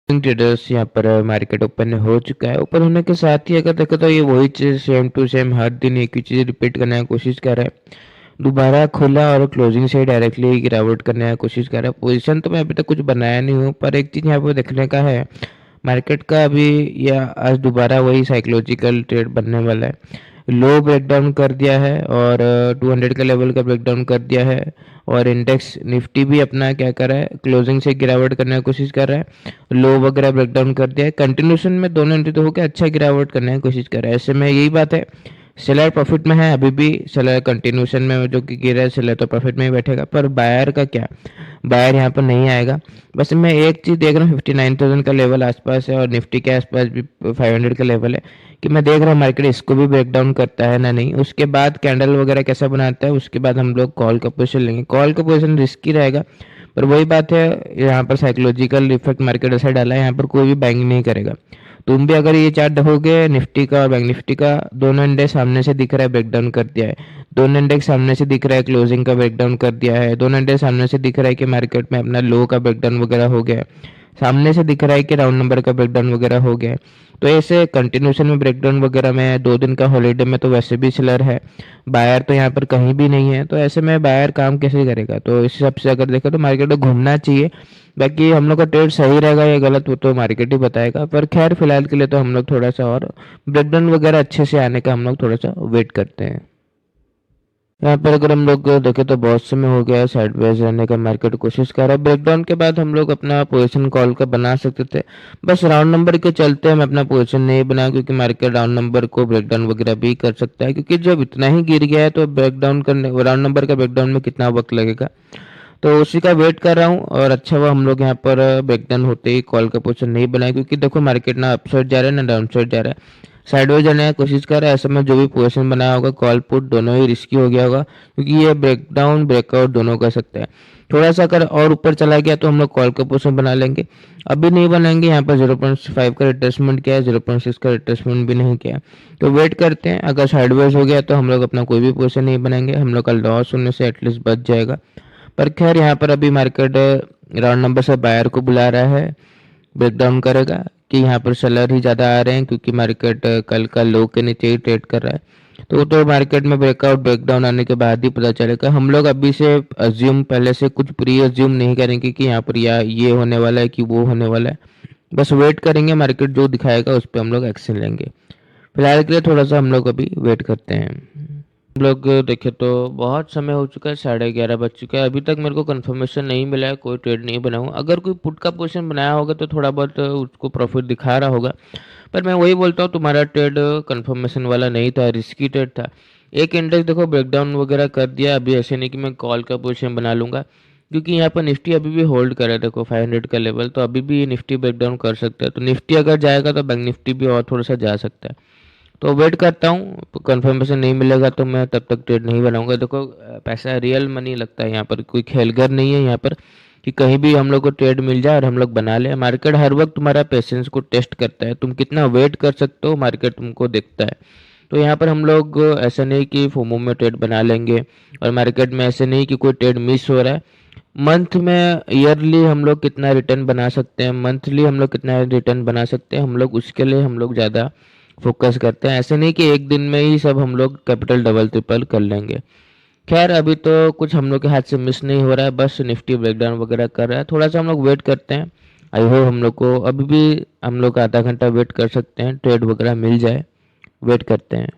Traders यहाँ पर market open हो चुका है। ओपन होने के साथ ही अगर देखो तो ये वही चीज़ सेम टू सेम हर दिन एक ही चीज़ रिपीट करने की कोशिश कर रहा है। दोबारा खुला और क्लोजिंग से डायरेक्टली गिरावट करने की कोशिश कर रहा है। पोजीशन तो मैं अभी तक कुछ बनाया नहीं हूँ, पर एक चीज़ यहाँ पर देखने का है, मार्केट का अभी या आज दोबारा वही साइकोलॉजिकल ट्रेड बनने वाला है। लो ब्रेकडाउन कर दिया है और 200 का लेवल का ब्रेकडाउन कर दिया है, और इंडेक्स निफ्टी भी अपना क्या कर रहा है, क्लोजिंग से गिरावट करने की कोशिश कर रहा है। लो वगैरह ब्रेकडाउन कर दिया है, कंटिन्यूशन में दोनों एंट्री तो होकर अच्छा गिरावट करने की कोशिश कर रहा है। ऐसे में यही बात है, सेलर प्रॉफिट में है अभी भी। सेलर कंटिन्यूशन में जो कि गिरा है, सेलर तो प्रॉफिट में ही बैठेगा, पर बायर का क्या, बायर यहाँ पर नहीं आएगा। बस मैं एक चीज़ देख रहा हूँ, 59,000 का लेवल आसपास है और निफ्टी के आसपास भी 500 का लेवल है, कि मैं देख रहा हूँ मार्केट इसको भी ब्रेक डाउन करता है ना नहीं। उसके बाद कैंडल वगैरह कैसा बनाता है, उसके बाद हम लोग कॉल का पोजीशन लेंगे। कॉल का पोजीशन रिस्की रहेगा, पर वही बात है, यहाँ पर साइकोलॉजिकल इफेक्ट मार्केट ऐसा डाला है, यहाँ पर कोई भी बाइंग नहीं करेगा। तुम भी अगर ये चार्ट देखोगे, निफ्टी का और बैंक निफ्टी का दोनों इंडेक्स सामने से दिख रहा है, ब्रेकडाउन कर दिया है। दोनों इंडेक्स सामने से दिख रहा है, क्लोजिंग का ब्रेकडाउन कर दिया है। दोनों इंडेक्स सामने से दिख रहा है कि मार्केट में अपना लो का ब्रेकडाउन वगैरह हो गया है। सामने से दिख रहा है कि राउंड नंबर का ब्रेकडाउन वगैरह हो गया है। तो ऐसे कंटिन्यूशन में ब्रेकडाउन वगैरह में 2 दिन का हॉलीडे में तो वैसे भी सेलर है, बायर तो यहाँ पर कहीं भी नहीं है। तो ऐसे में बायर काम कैसे करेगा? तो इस हिसाब से अगर देखो तो मार्केट को घूमना चाहिए। बाकी हम लोग का ट्रेड सही रहेगा या गलत, वो तो मार्केट ही बताएगा। पर खैर फिलहाल के लिए तो हम लोग थोड़ा सा और ब्रेकडाउन वगैरह अच्छे से आने का हम लोग थोड़ा सा वेट करते हैं। यहाँ पर अगर हम लोग देखें तो बहुत समय हो गया है साइडवेज रहने का, मार्केट कोशिश कर रहा है। ब्रेकडाउन के बाद हम लोग अपना पोजीशन कॉल का बना सकते थे, बस राउंड नंबर के चलते हम अपना पोजीशन नहीं बनाया, क्योंकि मार्केट राउंड नंबर को ब्रेकडाउन वगैरह भी कर सकता है। क्योंकि जब इतना ही गिर गया है तो ब्रेकडाउन करने, राउंड नंबर का ब्रेकडाउन में कितना वक्त लगेगा, तो उसी का वेट कर रहा हूँ। और अच्छा हुआ हम लोग यहाँ पर ब्रेकडाउन होते ही कॉल का पोजीशन नहीं बनाया, क्योंकि देखो मार्केट ना अपसाइड जा रहा है ना डाउन साइड जा रहा है, साइडवेज जाने की कोशिश कर रहा है। ऐसे में जो भी पोजीशन बनाया होगा कॉल पुट दोनों ही रिस्की हो गया होगा, क्योंकि ये ब्रेकडाउन ब्रेकआउट दोनों कर सकता है। थोड़ा सा अगर और ऊपर चला गया तो हम लोग कॉल का पोजीशन बना लेंगे। अभी नहीं बनाएंगे, यहाँ पर 0.5 का रिट्रेसमेंट किया है, 0.6 का रिट्रेसमेंट भी नहीं किया, तो वेट करते हैं। अगर साइडवेज हो गया तो हम लोग अपना कोई भी पोजीशन नहीं बनाएंगे, हम लोग का लॉस होने से एटलीस्ट बच जाएगा। पर खैर यहाँ पर अभी मार्केट राउंड नंबर से बायर को बुला रहा है, ब्रेकडाउन करेगा कि यहाँ पर सेलर ही ज़्यादा आ रहे हैं, क्योंकि मार्केट कल का लो के नीचे ही ट्रेड कर रहा है। तो मार्केट में ब्रेकआउट ब्रेकडाउन आने के बाद ही पता चलेगा। हम लोग अभी से अज्यूम, पहले से कुछ प्री अज्यूम नहीं करेंगे कि यहाँ पर या ये होने वाला है कि वो होने वाला है। बस वेट करेंगे, मार्केट जो दिखाएगा उस पर हम लोग एक्शन लेंगे। फिलहाल के लिए थोड़ा सा हम लोग अभी वेट करते हैं। हम लोग देखे तो बहुत समय हो चुका है, 11:30 बज चुका है, अभी तक मेरे को कंफर्मेशन नहीं मिला है, कोई ट्रेड नहीं बना हूँ। अगर कोई पुट का पोजीशन बनाया होगा तो थोड़ा बहुत उसको प्रॉफिट दिखा रहा होगा, पर मैं वही बोलता हूँ, तुम्हारा ट्रेड कंफर्मेशन वाला नहीं था, रिस्की ट्रेड था। एक इंडेक्स देखो ब्रेकडाउन वगैरह कर दिया, अभी ऐसे नहीं कि मैं कॉल का पोजीशन बना लूंगा, क्योंकि यहाँ पर निफ्टी अभी भी होल्ड कर है, देखो 500 का लेवल, तो अभी भी निफ्टी ब्रेकडाउन कर सकता है। तो निफ्टी अगर जाएगा तो बैंक निफ्टी भी और थोड़ा सा जा सकता है। तो वेट करता हूँ, कंफर्मेशन नहीं मिलेगा तो मैं तब तक ट्रेड नहीं बनाऊंगा। देखो पैसा रियल मनी लगता है, यहाँ पर कोई खेलगर नहीं है यहाँ पर कि कहीं भी हम लोग को ट्रेड मिल जाए और हम लोग बना ले। मार्केट हर वक्त तुम्हारा पेशेंस को टेस्ट करता है, तुम कितना वेट कर सकते हो, मार्केट तुमको देखता है। तो यहाँ पर हम लोग ऐसा नहीं कि फोमो में ट्रेड बना लेंगे, और मार्केट में ऐसे नहीं कि कोई ट्रेड मिस हो रहा है। मंथ में, ईयरली हम लोग कितना रिटर्न बना सकते हैं, मंथली हम लोग कितना रिटर्न बना सकते हैं, हम लोग उसके लिए हम लोग ज़्यादा फोकस करते हैं। ऐसे नहीं कि एक दिन में ही सब हम लोग कैपिटल डबल ट्रिपल कर लेंगे। खैर अभी तो कुछ हम लोग के हाथ से मिस नहीं हो रहा है, बस निफ्टी ब्रेकडाउन वगैरह कर रहा है, थोड़ा सा हम लोग वेट करते हैं। आई होप हम लोग को अभी भी, हम लोग आधा घंटा वेट कर सकते हैं, ट्रेड वगैरह मिल जाए। वेट करते हैं।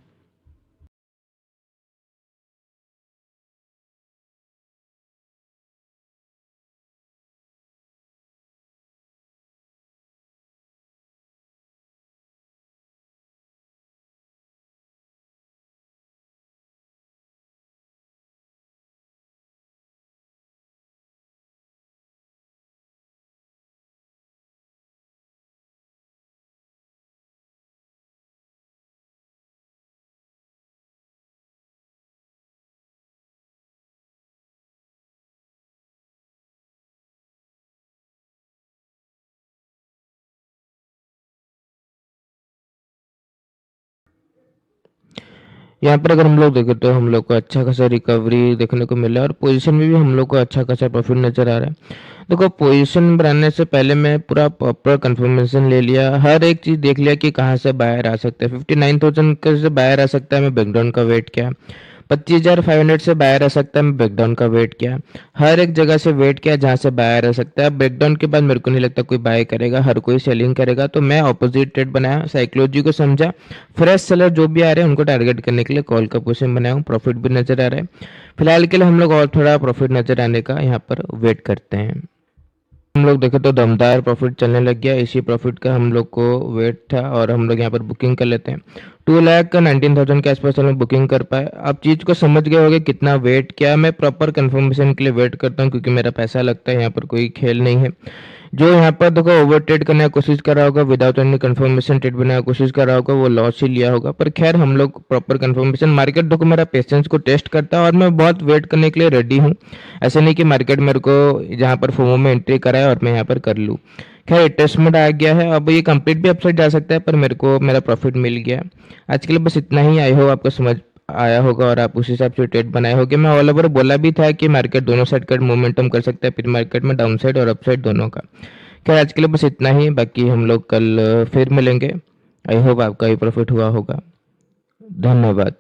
यहाँ पर अगर हम लोग देखें तो हम लोग को अच्छा खासा रिकवरी देखने को मिला और पोजीशन में भी हम लोग को अच्छा खासा प्रॉफिट नज़र आ रहा है। देखो पोजीशन बनाने से पहले मैं पूरा प्रॉपर कंफर्मेशन ले लिया, हर एक चीज़ देख लिया कि कहाँ से बायर आ सकता है। 59,000 का से बायर आ सकता है, मैं बैकडाउन का वेट किया। 25,500 से बायर आ सकता है, मैं ब्रेकडाउन का वेट किया। हर एक जगह से वेट किया जहाँ से बायर आ सकता है। ब्रेकडाउन के बाद मेरे को नहीं लगता कोई बाय करेगा, हर कोई सेलिंग करेगा, तो मैं ऑपोजिट ट्रेड बनाया, साइकोलॉजी को समझा। फ्रेश सेलर जो भी आ रहे हैं उनको टारगेट करने के लिए कॉल का पोजीशन बनाया हूँ, प्रॉफिट भी नजर आ रहा है। फिलहाल के लिए हम लोग और थोड़ा प्रॉफिट नजर आने का यहाँ पर वेट करते हैं। हम लोग देखें तो दमदार प्रॉफिट चलने लग गया, इसी प्रॉफिट का हम लोग को वेट था और हम लोग यहाँ पर बुकिंग कर लेते हैं। 2,19,000 के आसपास हम लोग बुकिंग कर पाए। आप चीज़ को समझ गए होंगे कितना वेट किया। मैं प्रॉपर कंफर्मेशन के लिए वेट करता हूँ क्योंकि मेरा पैसा लगता है, यहाँ पर कोई खेल नहीं है। जो यहाँ पर देखो ओवर ट्रेड करने की कोशिश कर रहा होगा, विदाउट एनी कंफर्मेशन ट्रेड बनाने की कोशिश कर रहा होगा, वो लॉस ही लिया होगा। पर खैर हम लोग प्रॉपर कंफर्मेशन, मार्केट देखो मेरा पेशेंस को टेस्ट करता है और मैं बहुत वेट करने के लिए रेडी हूँ। ऐसा नहीं कि मार्केट मेरे को जहाँ पर फोमो में एंट्री कराए और मैं यहाँ पर कर लूँ। खैर टेस्टमेंट आ गया है, अब ये कंप्लीट भी अपसाइड जा सकता है, पर मेरे को मेरा प्रॉफिट मिल गया। आज के लिए बस इतना ही। आई होप आपको समझ आया होगा और आप उस हिसाब से ट्रेड बनाए होगे। मैं ऑल ओवर बोला भी था कि मार्केट दोनों साइड का मोमेंटम कर सकता है, फिर मार्केट में डाउन साइड और अपसाइड दोनों का। खैर आज के लिए बस इतना ही, बाकी हम लोग कल फिर मिलेंगे। आई होप आपका भी प्रॉफिट हुआ होगा। धन्यवाद।